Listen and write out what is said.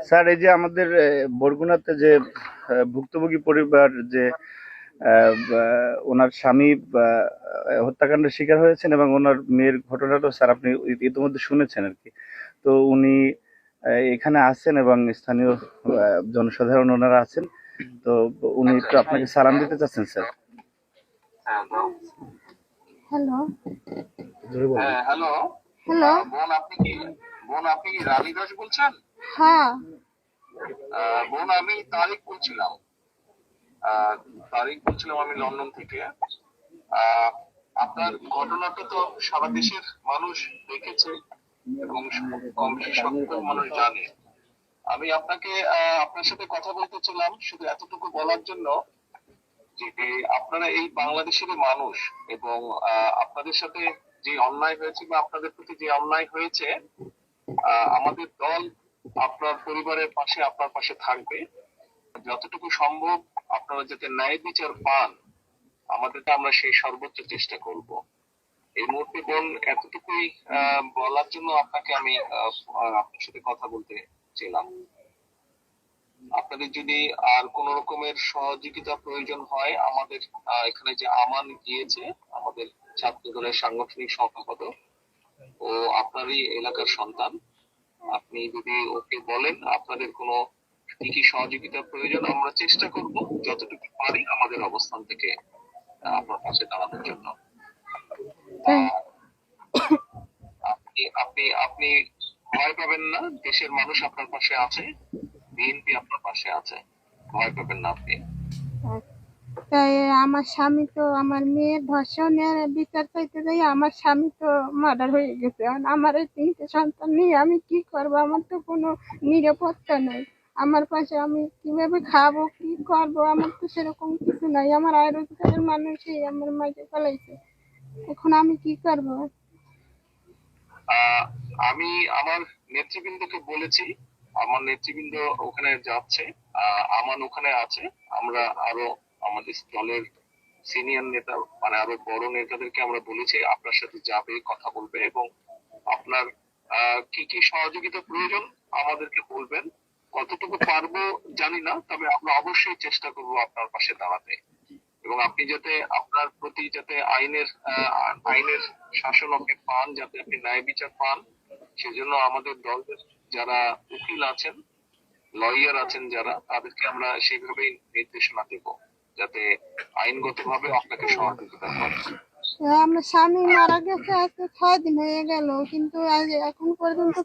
Sir, এই যে আমাদের বরগুনাতে যে ভুক্তভোগী পরিবার যে ওনার স্বামী হত্যাকাণ্ডের শিকার হয়েছেন এবং ওনার মেয়ের ঘটনাটা স্যার আপনি ইতিমধ্যে শুনেছেন আর কি। তো উনি এখানে আছেন এবং স্থানীয় জনসাধারণ ওনারা আছেন। তো উনি একটু আপনাকে সালাম দিতে চাচ্ছেন স্যার। হ্যালো হ্যালো হ্যালো বোন আপনি কি রানী দাস বলছেন? হ্যাঁ বোন আমি তারিক বলছিলাম আমি লন্ডন থেকে। আপনার ঘটনাটা তো সারা দেশের মানুষ দেখেছে এবং কম বেশি সকল মানুষ জানে। আমি আপনার সাথে কথা বলতে ছিলাম শুধু এতটুকু বলার জন্য যে আপনারা এই বাংলাদেশের মানুষ এবং আপনাদের সাথে যে অন্যায় হয়েছে বা আপনাদের প্রতি যে অন্যায় হয়েছে, আমাদের দল আপনার পরিবারের পাশে আপনার পাশে থাকবে। যতটুকু সম্ভব আপনারা যাতে ন্যায় বিচার পান, আমরা সেই সর্বোচ্চ চেষ্টা করব। এই মুহূর্তে বোন এতটুকুই বলার জন্য আপনাকে আমি আপনার সাথে কথা বলতে ছিলাম। আপনাদের যদি আর কোন রকমের সহযোগিতা প্রয়োজন হয়, আমাদের এখানে যে আমান গিয়েছে, আমাদের ছাত্র দলের সাংগঠনিক সম্পাদক, ও আপনারই এলাকার সন্তান। আপনি যদি ওকে বলেন আপনাদের কোনো কি কি সহযোগিতা প্রয়োজন, আমরা চেষ্টা করব যতটুকু পারি আমাদের অবস্থান থেকে আপনার পাশে দাঁড়ানোর জন্য। আপনি আপনি আপনি ভয় পাবেন না, দেশের মানুষ আপনার পাশে আছে, বিএনপি আপনার পাশে আছে, ভয় পাবেন না আপনি। তাই আমার স্বামী তো আমার মেয়ের ধর্ষণের বিচার চাইতে যাই আমার স্বামী তো মার্ডার হয়ে গেছে। আমার এই 3টে সন্তান নিয়ে আমি কি করবো? আমার তো কোনো নিরাপত্তা নেই। আমার পাশে আমি কিভাবে খাবো, কি করবো? আমার তো সেরকম কিছু নাই। আমার আয় রোজগারের মানুষই আমার মাঝে ফেলাইছে। এখন আমি কি করবো? আমি আমার নেতৃবৃন্দকে বলেছি, আমার নেতৃবৃন্দ ওখানে যাচ্ছে, আমান ওখানে আছে। আমরা আরো আমাদের দলের সিনিয়র নেতা মানে আরো বড় নেতাদেরকে আমরা বলেছি আপনার সাথে যাবে, কথা বলবে এবং আপনার কি কি সহযোগিতা প্রয়োজন আমাদেরকে বলবেন। কতটুকু পারবো জানি না, তবে আমরা অবশ্যই চেষ্টা করবো আপনার পাশে দাঁড়াতে এবং আপনি যাতে আপনার প্রতি যাতে আইনের শাসন আপনি পান, যাতে আপনি ন্যায় বিচার পান, সেজন্য আমাদের দলের যারা উকিল আছেন, লয়ার আছেন যারা, তাদেরকে আমরা সেইভাবেই নির্দেশনা দেব যাতে আইনগতভাবে আপনাকে সহযোগিতা করে। আমার স্বামী মারা গেছে আজকে 6 দিন হয়ে গেল, কিন্তু আজ এখন পর্যন্ত